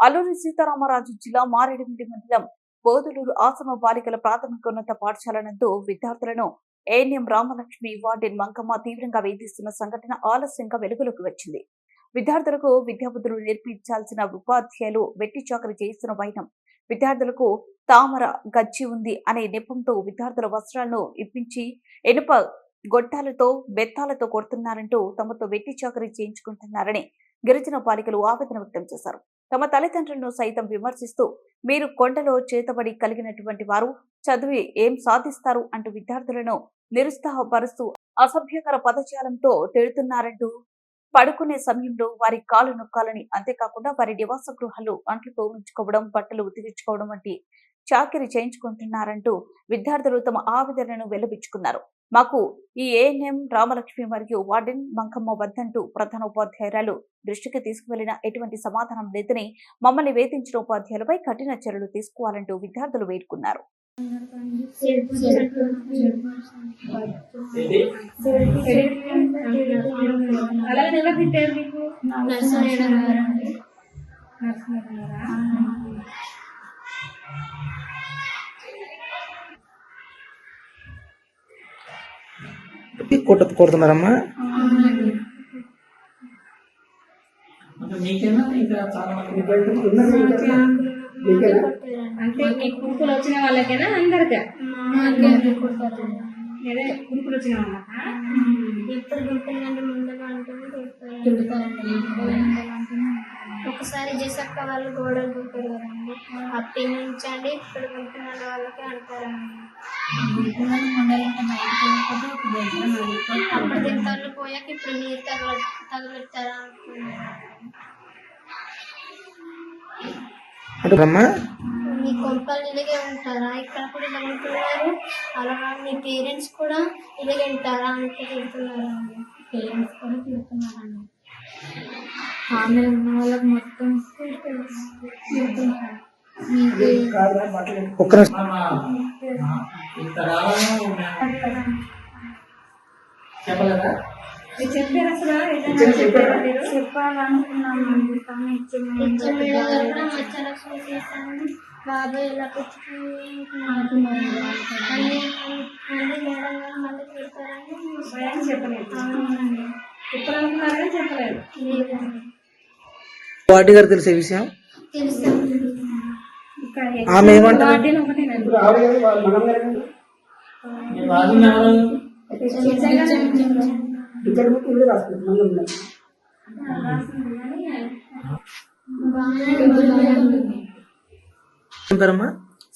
అల్లూరి సీతారామరాజు జిల్లా మారేడుమిల్లి మండలం బోధులూరు ఆశ్రమ బాలికల ప్రాథమికోన్నత పాఠశాల నందు విద్యార్థులను ఏఎన్ఎం రామలక్ష్మి వార్డెన్ మంకమ్మ తీవ్రంగా వేధిస్తున్న సంఘటన ఆలస్యంగా వెలుగులోకి వచ్చింది. విద్యార్థులకు విద్యాబుద్ధులు నేర్పించాల్సిన ఉపాధ్యాయులు వెట్టి చాకరీ చేస్తున్న వైనం, విద్యార్థులకు తామర గజ్జి ఉంది అనే నెపంతో విద్యార్థుల వస్త్రాలను ఇప్పించి ఇనుప గొట్టాలతో బెత్తాలతో కొడుతున్నారంటూ తమతో వెట్టి చాకరీ చేయించుకుంటున్నారని గిరిజన బాలికలు ఆవేదన వ్యక్తం చేశారు. తమ తల్లిదండ్రులను సైతం విమర్శిస్తూ మీరు కొండలో చేతబడి కలిగినటువంటి వారు చదివి ఏం సాధిస్తారు అంటూ విద్యార్థులను నిరుత్సాహపరుస్తూ అసభ్యకర పదజాలంతో తిడుతున్నారంటూ పడుకునే సమయంలో వారి కాలు నొక్కాలని, అంతేకాకుండా వారి నివాస గృహాలు అంట్లు తోమించుకోవడం, బట్టలు ఉతికించుకోవడం వంటి చాకిరీ చేయించుకుంటున్నారంటూ విద్యార్థులు తమ ఆవేదనను వెల్లబిచ్చుకున్నారు. మాకు ఈ ఏఎన్ఎం రామలక్ష్మి మరియు వార్డెన్ మంకమ్మ వద్దంటూ ప్రధాన ఉపాధ్యాయురాలు దృష్టికి తీసుకువెళ్లిన ఎటువంటి సమాధానం లేదని, మమ్మల్ని వేధించిన ఉపాధ్యాయులపై కఠిన చర్యలు తీసుకోవాలంటూ విద్యార్థులు వేడుకున్నారు. కొడుతున్నారమ్మా? అంటే కురుకులు వచ్చిన వాళ్ళకైనా అందరికీ కురుకులు వచ్చిన వాళ్ళ ఇప్పుడు గుర్తుందంటే ముందుగా ఒకసారి జసక్క వాళ్ళు గోడలు దూకారు కదండి, అప్పటి నుంచి అండి ఇప్పుడు గుంటున్న వాళ్ళకి అంటారండి. అప్పుడు తింటారు పోయాక ఇప్పుడు నీరు తగలెట్టారా అనుకుంటున్నారా? మీ కొంపలు ఇలాగే ఉంటారా? ఇక్కడ కూడా ఇలా ఉంటున్నారు, అలా మీ పేరెంట్స్ కూడా ఇలాగే ఉంటారా అంటే తిడుతున్నారండి. పేరెంట్స్ కూడా తిడుతున్నారండి. ఆమె ఉన్న వాళ్ళకి మొత్తం తిడుతున్నారు. చెప్పాలనుకున్నామండి, కానీ మచ్చలక్ష్మి చేశాను బాబాయ్ ఇలా పుచ్చుకుంటున్నారు మళ్ళీ మేడం గారు మళ్ళీ తిడతారని చెప్పలేదు. అవునండి, చెప్పాలనుకున్నారని చెప్పలేదు. వార్డు గారు తెలిసే విషయం తెలుసు. ఆమె ఏమంటారు?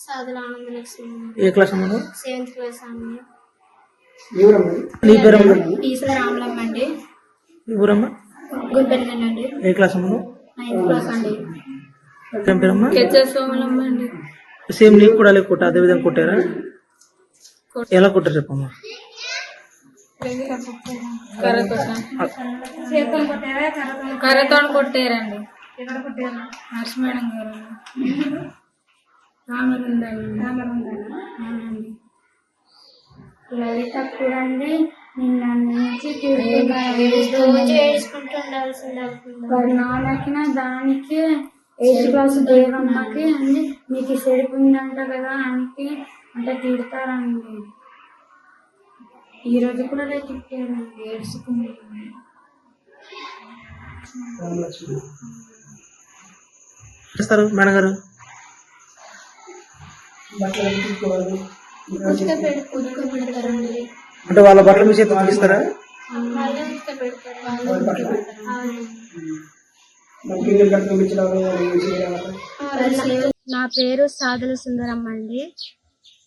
సాధుల ఆనందలక్ష్మి. ఏ క్లాస్ అమ్మా? 7th క్లాస్ అండి. నీ పేరమ్మా? ఈశ్వర రామలమ్మ అండి. ఊరమ్మా? గుంపెనండి. ఏ క్లాస్ అమ్మా? 9th క్లాస్ అండి. ఏం పేరమ్మా? సోమలమ్మ అండి. సేమ్ నీకు కూడా అదే కొట్ట అదే విధంగా కొట్టారా? ఎలా కొట్టారు చెప్పమ్మా? కర్రతో కొట్టారండి. హర్ష మేడం గారు లలిత కూడా అండి నిన్న నుంచి వారి నాన్నకి దానికి 8th క్లాస్ దేవమ్మకి అండి మీకు చెడిపోయిందంట కదా అంటే అంటే తిడతారండి. ఈరోజు కూడా తిట్టారండి, ఏడ్చుకుంది. మేడం గారు పెడతారండి. అంటే వాళ్ళ బట్టలు మీ చేతి తీస్తారా? నా పేరు సాధుల సుందరమ్మ అండి.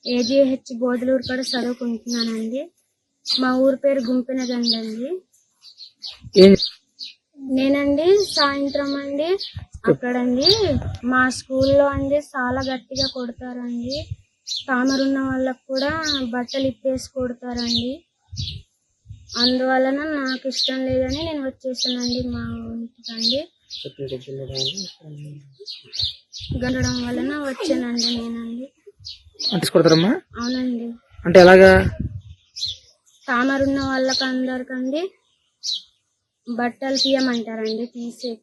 AGH బోధులూరు కూడా చదువుకుంటున్నానండి. మా ఊరు పేరు గుంపెనగండి అండి. నేనండి సాయంత్రం అండి అక్కడండి మా స్కూల్లో అండి చాలా గట్టిగా కొడతారండి. తామరున్న వాళ్ళకు కూడా బట్టలు ఇప్పేసి కొడతారండి. అందువలన నాకు ఇష్టం లేదని నేను వచ్చేసానండి మా ఇంటికండి. గండడం వలన వచ్చానండి నేనండి. అవునండి. అంటే ఎలాగా? తామరున్న వాళ్ళకి అందరికండి బట్టలు తీయమంటారండి.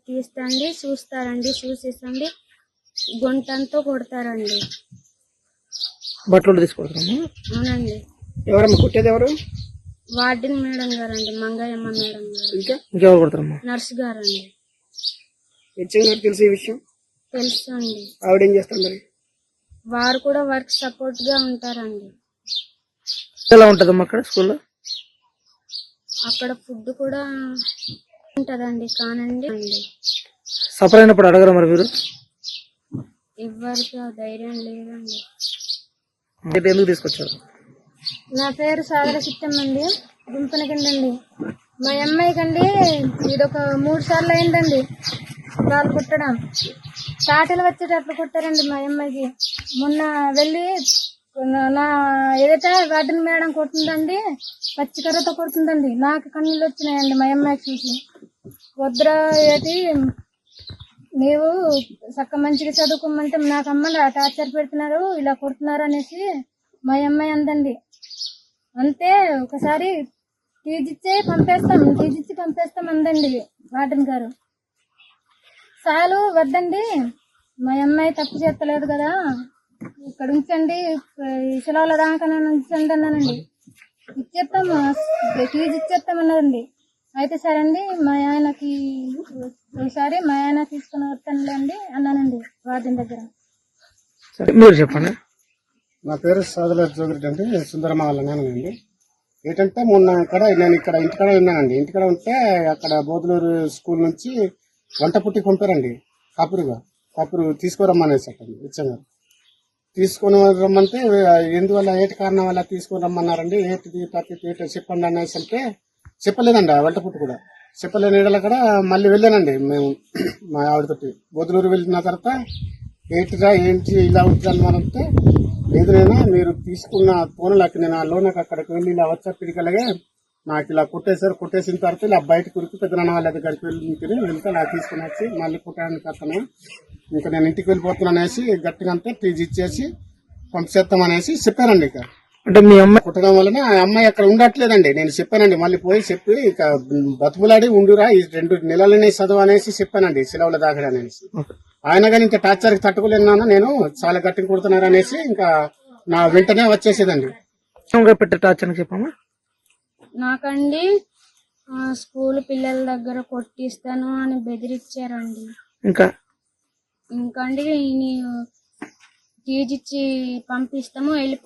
తీస్తండి, చూస్తారండి, చూసేసండి గుంటంతో కొడతారండి. బట్టలు తీసుకొడతారమ్మా. అవునండి. ఎవరమ్మా కుట్టేది ఎవరు? వార్డెన్ మేడం గారండి, మంగయ్యమ్మ మేడం గారు. ఇంకెవరు కొడతారమ్మా? నర్స్ గారండి. హెచ్ఎం గారు తెలుసు ఈ విషయం? తెలుసు అండి. ఆవిడేం చేస్తారు మరి? వారు కూడా వర్క్ సపోర్ట్ గా ఉంటారండి. ఎలా ఉంటదమ్మా అక్కడ స్కూల్లో? అక్కడ ఫుడ్ కూడా ఉంటదండి. కానండి సఫర్ అయినప్పుడు అడగరా మరి మీరు? ఎవరికి ఆ ధైర్యం లేదండి. ఎందుకు తీసుకొచ్చారు? నా పేరు సాగర చిట్టమ్మండి, గుంపన కిందండి. మా అమ్మాయికండి ఇదొక 3 సార్లు అయిందండి వాళ్ళు కుట్టడం. తాటలు వచ్చేటట్లు కుట్టారండి మా అమ్మాయికి. మొన్న వెళ్ళి నా ఏదైతే వార్డెన్ మేడం కొడుతుందండి, పచ్చికర్రతో కొడుతుందండి. నాకు కన్నీళ్ళు వచ్చినాయండి మా అమ్మాయికి చూసి. వద్దురా ఏటి నీవు చక్క మంచిగా చదువుకోమంటే నాకు అమ్మని టార్చర్ పెడుతున్నారు, ఇలా కొడుతున్నారు అనేసి మా అమ్మాయి అందండి. అంతే ఒకసారి తీజిచ్చి పంపేస్తాం అందండి వార్డెన్ గారు. చాలు వద్దండి, మా అమ్మాయి తప్పు చేస్తలేదు కదా, ఇక్కడ ఉంచండి, ఈ సెలవుల దాకా ఉంచండి అన్నానండి. ఇచ్చేస్తాము, ఫీజు ఇచ్చేస్తామన్నదండి. అయితే సరే అండి, మా ఆయనకి ఒకసారి మా ఆయన తీసుకుని వస్తానులేండి అన్నానండి వార్డెన్ దగ్గర. మీరు చెప్పండి. నా పేరు సాదల జోగిరెడ్డి అండి, సుందరమ్మ వాళ్ళ నాన్నండి. ఏంటంటే మొన్న నేను ఇక్కడ ఇంటికాడ ఉన్నానండి. ఇంటికాడ ఉంటే అక్కడ బోధులూరు స్కూల్ నుంచి వంట పుట్టి పంపారండి కాపురు తీసుకురమ్మనేసి అట్టండి ఇచ్చాను. తీసుకొని రమ్మంటే ఎందువల్ల ఏటి కారణం వల్ల తీసుకొని రమ్మన్నారండి, ఏటిది ప్రతి చెప్పండి అనేసి అంటే చెప్పలేదండి. ఆ వంట పుట్టి కూడా చెప్పలేని ఏడల కూడా మళ్ళీ వెళ్ళానండి మేము మా ఆవిడతోటి. బోధులూరు వెళ్ళిన తర్వాత ఏంటిరా ఏంటి ఇలా ఉంటుందన్నమానంటే, లేదు నైనా మీరు తీసుకున్న ఫోన్లకి నేను ఆ లోనకి అక్కడికి వెళ్ళి ఇలా వచ్చా పిడికలగా నాకు ఇలా కొట్టేసిన తర్వాత ఇలా బయట కురికి పెద్దనాన్న వాళ్ళ దగ్గరికి వెళ్తే ఇలా తీసుకుని వచ్చి మళ్ళీ కుట్టడానికి అతను ఇంకా నేను ఇంటికి వెళ్ళిపోతున్నాను అనేసి గట్టిగా అంతా ఫీజు ఇచ్చేసి పంపిస్తామనేసి చెప్పానండి. ఇక అంటే మీ అమ్మాయి కుట్టడం వలన ఆ అమ్మాయి అక్కడ ఉండట్లేదండి. నేను చెప్పానండి, మళ్ళీ పోయి చెప్పి ఇక బతుకులాడి ఉండురా ఈ 2 నెలలనే చదువు అనేసి చెప్పానండి, సెలవుల దాకా అనేసి. ఆయన కానీ ఇంకా టార్చర్కి తట్టుకోలేను, నేను చాలా గట్టిగా కుడుతున్నారు అనేసి ఇంకా నా వెంటనే వచ్చేసేదండి. పెట్టే టార్చర్ చెప్పమ్మా. నాకండి స్కూల్ పిల్లల దగ్గర కొట్టిస్తాను అని బెదిరించారండి. ఇంకా అండి ఫీజు ఇచ్చి పంపిస్తాము, వెళ్ళిపో